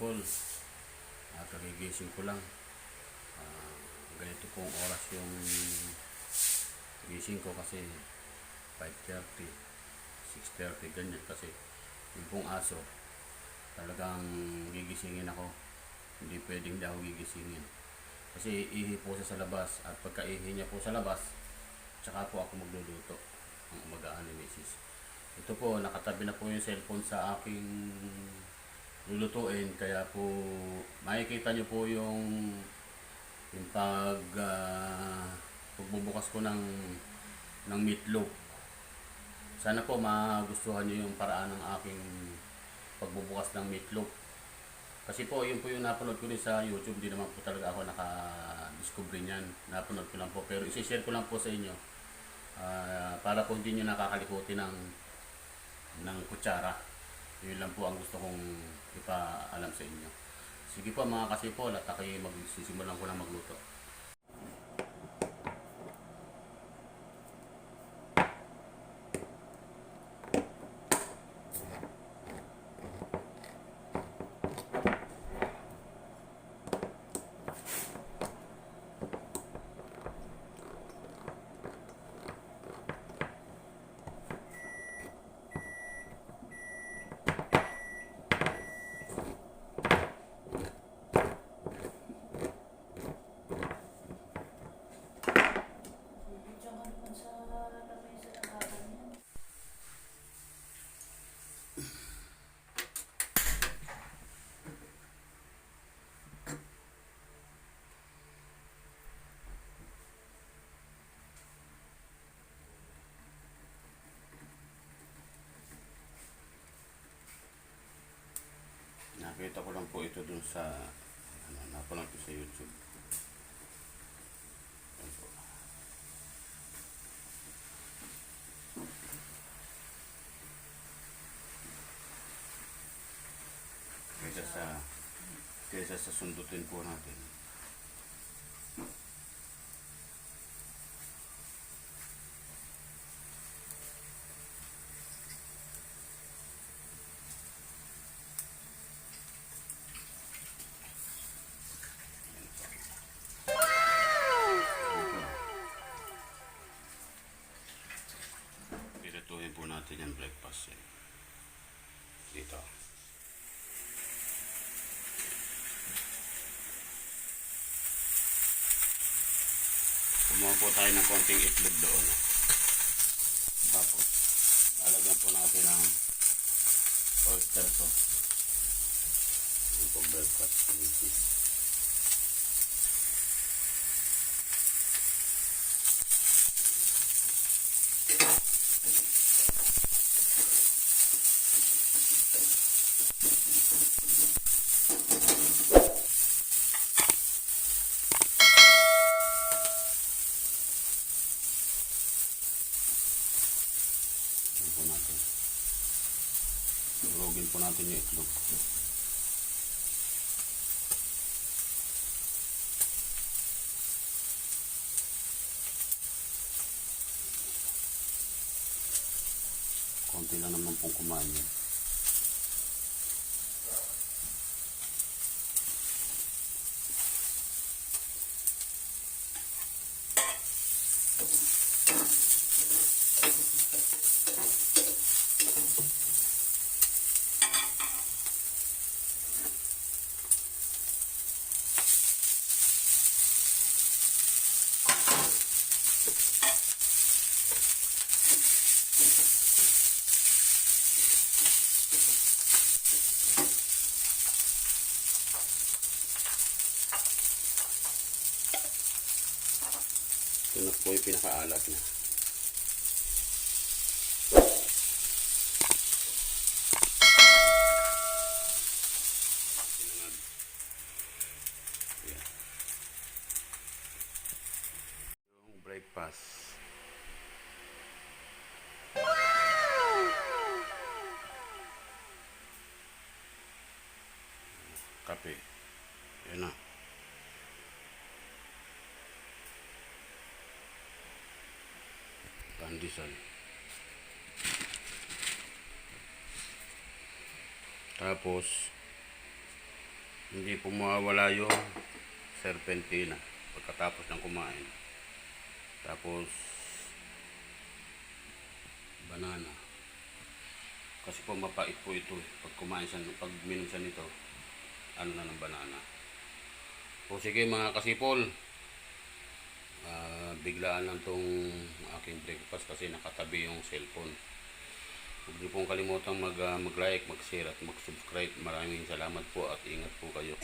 people. Kagigising ko lang. Ganito pong oras yung gising ko kasi 5:30, 6:30 ganyan kasi yung pong aso talagang gigisingin ako. Hindi pwedeng hindi ako gigisingin. Kasi ihi po siya sa labas at pagka ihi niya po sa labas, tsaka po ako magluluto ang umagaan ni Mrs. Ito po, nakatabi na po yung cellphone sa aking lulutuin, kaya po makikita nyo po yung pagbubukas ko ng meatloaf. Sana po magustuhan nyo yung paraan ng aking pagbubukas ng meatloaf. Kasi po, yun po yung napanood ko rin sa YouTube. Hindi naman po talaga ako naka-discover niyan. Napanood ko lang po. Pero isi-share ko lang po sa inyo. Para po hindi nyo nakakalikutin ng kutsara. Yun lang po ang gusto kong ipaalam sa inyo. Sige po mga kasipol, at ako'y magsisimulan ko lang magluto. Nakita ko lang po ito dun sa napanood ko sa YouTube. Ayan po. Kaysa sa sundutin po natin. Pirituhin po natin yung breakfast dito. Kumuha po tayo ng konting itlog doon. Tapos lalagyan po natin ng oyster sauce. Yung po breakfast committee. Durugin po natin yung itlog. Konti lang naman pong kumain yun. Ito na po yung pinakaalat na. Yan. Yung breakfast. Kape. Yan na. Pandesal. Tapos Hindi po mawawala yung serpentina pagkatapos ng kumain. Tapos banana. Kasi po mapait po ito eh. Pag kumain siya, pag minom siya nito, ano na ng banana. O sige mga kasipol, biglaan lang tong aking breakfast kasi nakatabi yung cellphone. Huwag niyo pong kalimutang mag-like, mag-share at mag-subscribe. Maraming salamat po at ingat po kayo.